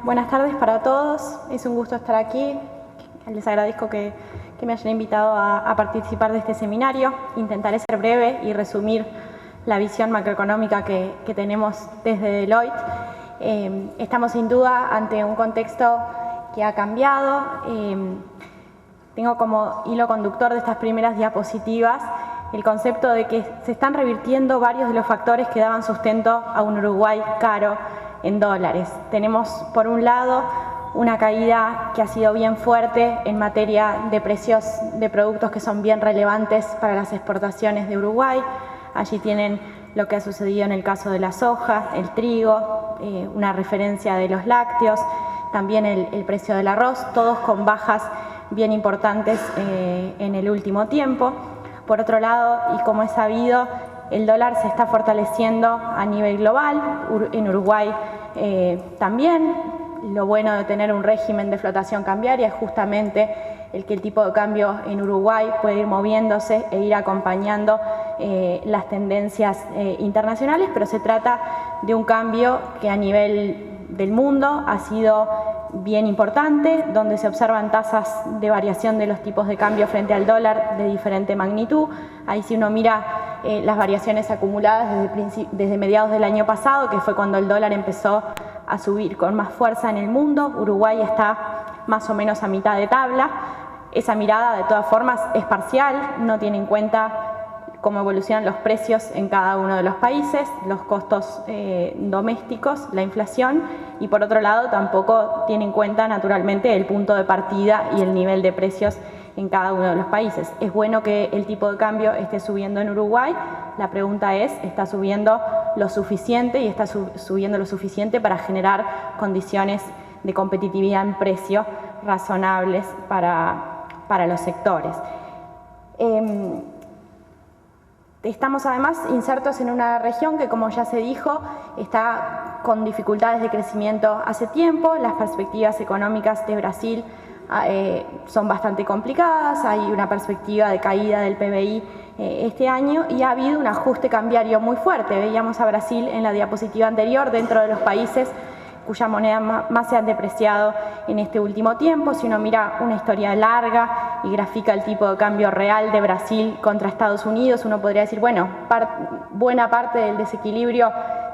Buenas tardes para todos. Es un gusto estar aquí. Les agradezco que me hayan invitado a participar de este seminario. Intentaré ser breve y resumir la visión macroeconómica que tenemos desde Deloitte. Estamos sin duda ante un contexto que ha cambiado. Tengo como hilo conductor de estas primeras diapositivas el concepto de que se están revirtiendo varios de los factores que daban sustento a un Uruguay caro en dólares. Tenemos, por un lado, una caída que ha sido bien fuerte en materia de precios de productos que son bien relevantes para las exportaciones de Uruguay. Allí tienen lo que ha sucedido en el caso de la soja, el trigo, una referencia de los lácteos, también el precio del arroz, todos con bajas bien importantes en el último tiempo. Por otro lado, y como es sabido, el dólar se está fortaleciendo a nivel global, en Uruguay también. Lo bueno de tener un régimen de flotación cambiaria es justamente el que el tipo de cambio en Uruguay puede ir moviéndose e ir acompañando las tendencias internacionales, pero se trata de un cambio que a nivel del mundo ha sido bien importante, donde se observan tasas de variación de los tipos de cambio frente al dólar de diferente magnitud. Ahí si uno mira las variaciones acumuladas desde mediados del año pasado, que fue cuando el dólar empezó a subir con más fuerza en el mundo, Uruguay está más o menos a mitad de tabla. Esa mirada de todas formas es parcial, no tiene en cuenta cómo evolucionan los precios en cada uno de los países, los costos domésticos, la inflación, y por otro lado tampoco tiene en cuenta naturalmente el punto de partida y el nivel de precios en cada uno de los países. Es bueno que el tipo de cambio esté subiendo en Uruguay. La pregunta es, ¿está subiendo lo suficiente y está subiendo lo suficiente para generar condiciones de competitividad en precio razonables para los sectores? Estamos además insertos en una región que, como ya se dijo, está con dificultades de crecimiento hace tiempo. Las perspectivas económicas de Brasil son bastante complicadas, hay una perspectiva de caída del PBI este año y ha habido un ajuste cambiario muy fuerte. Veíamos a Brasil en la diapositiva anterior dentro de los países cuya moneda más se han depreciado en este último tiempo. Si uno mira una historia larga y grafica el tipo de cambio real de Brasil contra Estados Unidos, uno podría decir, bueno, buena parte del desequilibrio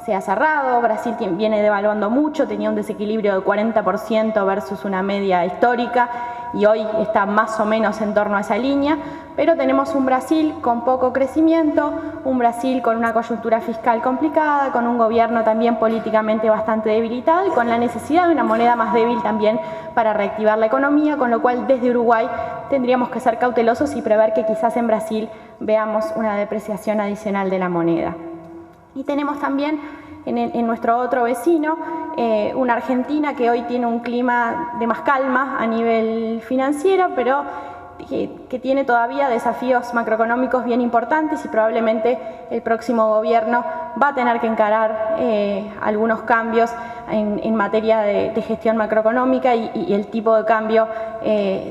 se ha cerrado. Brasil viene devaluando mucho, tenía un desequilibrio de 40% versus una media histórica y hoy está más o menos en torno a esa línea, pero tenemos un Brasil con poco crecimiento, un Brasil con una coyuntura fiscal complicada, con un gobierno también políticamente bastante debilitado y con la necesidad de una moneda más débil también para reactivar la economía, con lo cual desde Uruguay tendríamos que ser cautelosos y prever que quizás en Brasil veamos una depreciación adicional de la moneda. Y tenemos también en nuestro otro vecino una Argentina que hoy tiene un clima de más calma a nivel financiero, pero que tiene todavía desafíos macroeconómicos bien importantes y probablemente el próximo gobierno va a tener que encarar algunos cambios en materia de gestión macroeconómica y el tipo de cambio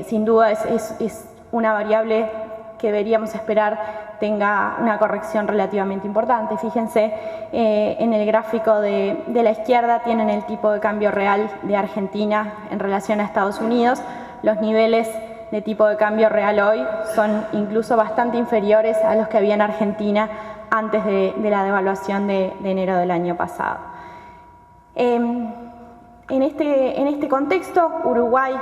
sin duda es una variable que deberíamos esperar tenga una corrección relativamente importante. Fíjense, en el gráfico de la izquierda tienen el tipo de cambio real de Argentina en relación a Estados Unidos. Los niveles de tipo de cambio real hoy son incluso bastante inferiores a los que había en Argentina antes de la devaluación de enero del año pasado. En este contexto, Uruguay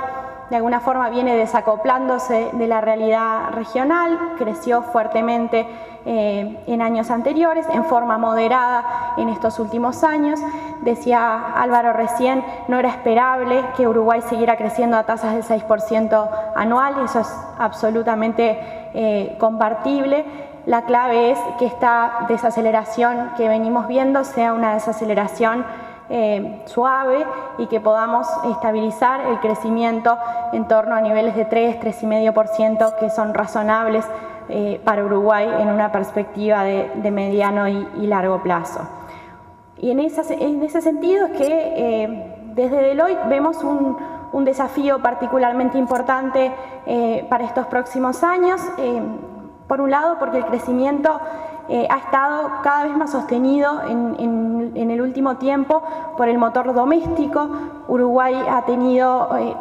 de alguna forma viene desacoplándose de la realidad regional, creció fuertemente en años anteriores, en forma moderada en estos últimos años. Decía Álvaro recién, no era esperable que Uruguay siguiera creciendo a tasas del 6% anual, eso es absolutamente compartible. La clave es que esta desaceleración que venimos viendo sea una desaceleración suave y que podamos estabilizar el crecimiento en torno a niveles de 3,5% que son razonables para Uruguay en una perspectiva de mediano y largo plazo. Y en ese sentido es que desde Deloitte vemos un desafío particularmente importante para estos próximos años. Por un lado, porque el crecimiento ha estado cada vez más sostenido en el último tiempo por el motor doméstico. Uruguay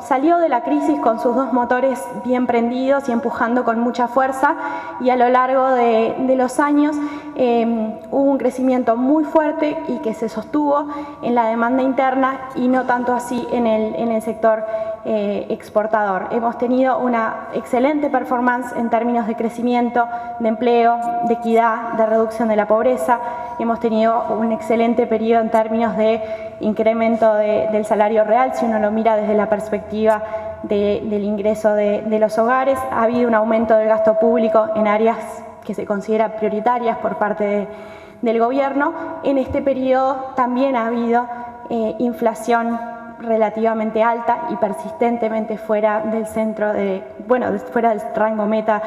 salió de la crisis con sus dos motores bien prendidos y empujando con mucha fuerza, y a lo largo de los años hubo un crecimiento muy fuerte y que se sostuvo en la demanda interna y no tanto así en el sector exportador. Hemos tenido una excelente performance en términos de crecimiento, de empleo, de equidad, de reducción de la pobreza. Hemos tenido un excelente periodo en términos de incremento del salario real, si uno lo mira desde la perspectiva del ingreso de los hogares. Ha habido un aumento del gasto público en áreas que se consideran prioritarias por parte del gobierno. En este periodo también ha habido inflación relativamente alta y persistentemente fuera del fuera del rango meta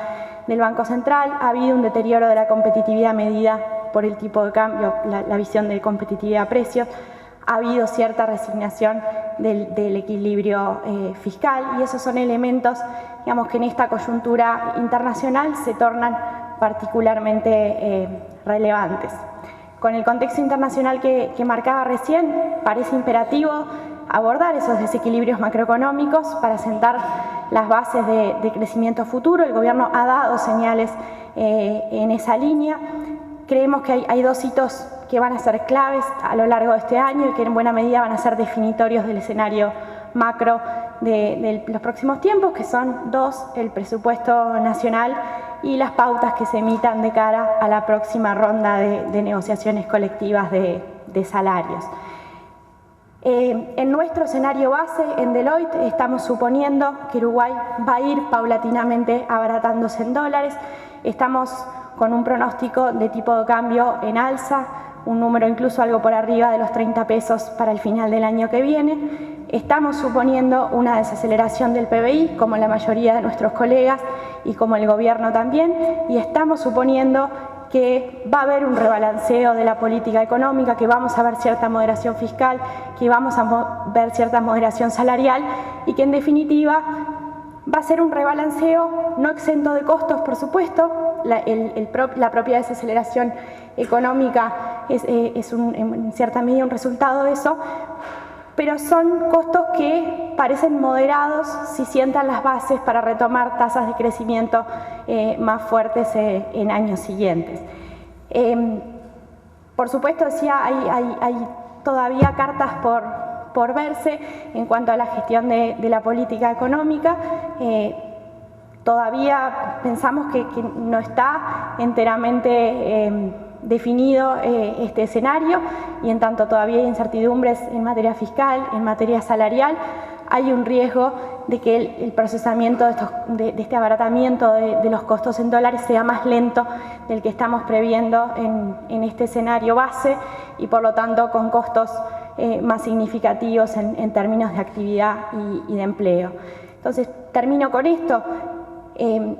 del Banco Central. Ha habido un deterioro de la competitividad medida por el tipo de cambio, la visión de competitividad a precios. Ha habido cierta resignación del equilibrio fiscal, y esos son elementos, digamos, que en esta coyuntura internacional se tornan particularmente relevantes. Con el contexto internacional que marcaba recién, parece imperativo abordar esos desequilibrios macroeconómicos para sentar las bases de crecimiento futuro. El gobierno ha dado señales en esa línea. Creemos que hay dos hitos que van a ser claves a lo largo de este año y que en buena medida van a ser definitorios del escenario macro de los próximos tiempos, que son dos: el presupuesto nacional y las pautas que se emitan de cara a la próxima ronda de negociaciones colectivas de salarios. En nuestro escenario base, en Deloitte, estamos suponiendo que Uruguay va a ir paulatinamente abaratándose en dólares. Estamos con un pronóstico de tipo de cambio en alza, un número incluso algo por arriba de los 30 pesos para el final del año que viene. Estamos suponiendo una desaceleración del PBI, como la mayoría de nuestros colegas y como el gobierno también, y estamos suponiendo que va a haber un rebalanceo de la política económica, que vamos a ver cierta moderación fiscal, que vamos a ver cierta moderación salarial, y que en definitiva va a ser un rebalanceo no exento de costos, por supuesto. La propia desaceleración económica es en cierta medida un resultado de eso, pero son costos que parecen moderados si sientan las bases para retomar tasas de crecimiento más fuertes en años siguientes. Por supuesto, decía, hay todavía cartas por verse en cuanto a la gestión de la política económica. Todavía pensamos que no está enteramente definido este escenario, y en tanto todavía hay incertidumbres en materia fiscal, en materia salarial, hay un riesgo de que el procesamiento de este abaratamiento de los costos en dólares sea más lento del que estamos previendo en este escenario base, y por lo tanto con costos más significativos en términos de actividad y de empleo. Entonces, termino con esto.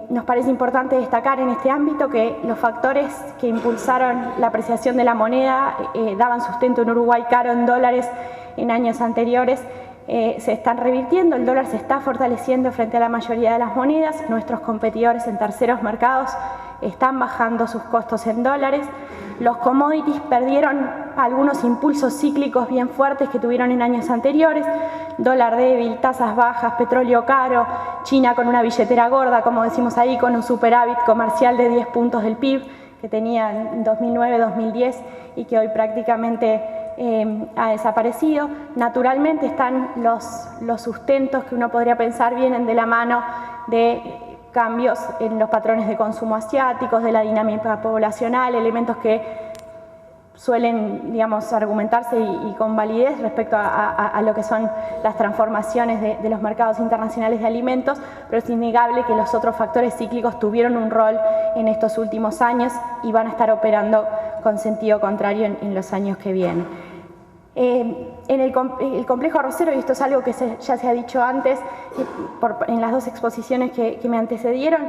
Nos parece importante destacar en este ámbito que los factores que impulsaron la apreciación de la moneda, daban sustento en Uruguay caro en dólares en años anteriores, se están revirtiendo. El dólar se está fortaleciendo frente a la mayoría de las monedas. Nuestros competidores en terceros mercados están bajando sus costos en dólares. Los commodities perdieron algunos impulsos cíclicos bien fuertes que tuvieron en años anteriores: dólar débil, tasas bajas, petróleo caro, China con una billetera gorda, como decimos ahí, con un superávit comercial de 10 puntos del PIB que tenía en 2009-2010 y que hoy prácticamente ha desaparecido. Naturalmente están los sustentos que uno podría pensar vienen de la mano de cambios en los patrones de consumo asiáticos, de la dinámica poblacional, elementos que suelen, digamos, argumentarse y con validez respecto a lo que son las transformaciones de los mercados internacionales de alimentos, pero es innegable que los otros factores cíclicos tuvieron un rol en estos últimos años y van a estar operando con sentido contrario en los años que vienen. En el complejo arrocero, y esto es algo que ya se ha dicho antes en las dos exposiciones que me antecedieron,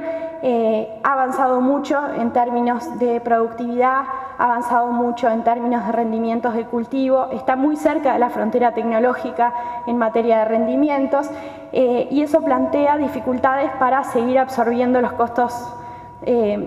ha avanzado mucho en términos de productividad, ha avanzado mucho en términos de rendimientos de cultivo, está muy cerca de la frontera tecnológica en materia de rendimientos, y eso plantea dificultades para seguir absorbiendo los costos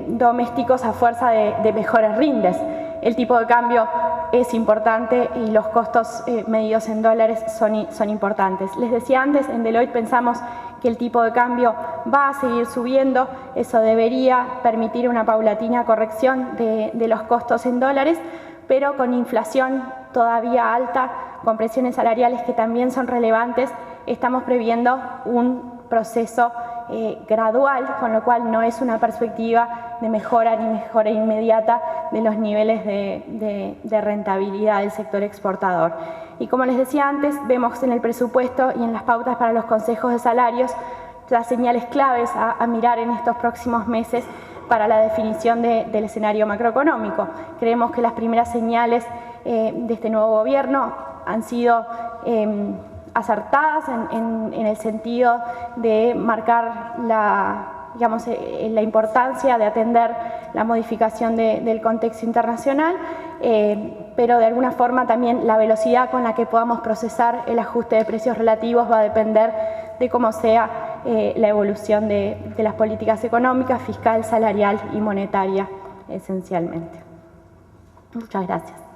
domésticos a fuerza de mejores rindes. El tipo de cambio es importante y los costos medidos en dólares son importantes. Les decía antes, en Deloitte pensamos que el tipo de cambio va a seguir subiendo, eso debería permitir una paulatina corrección de los costos en dólares, pero con inflación todavía alta, con presiones salariales que también son relevantes, estamos previendo un proceso gradual, con lo cual no es una perspectiva de mejora ni mejora inmediata de los niveles de rentabilidad del sector exportador. Y como les decía antes, vemos en el presupuesto y en las pautas para los consejos de salarios las señales claves a mirar en estos próximos meses para la definición del escenario macroeconómico. Creemos que las primeras señales de este nuevo gobierno han sido acertadas en el sentido de marcar la importancia de atender la modificación del contexto internacional, pero de alguna forma también la velocidad con la que podamos procesar el ajuste de precios relativos va a depender de cómo sea la evolución de las políticas económicas, fiscal, salarial y monetaria, esencialmente. Muchas gracias.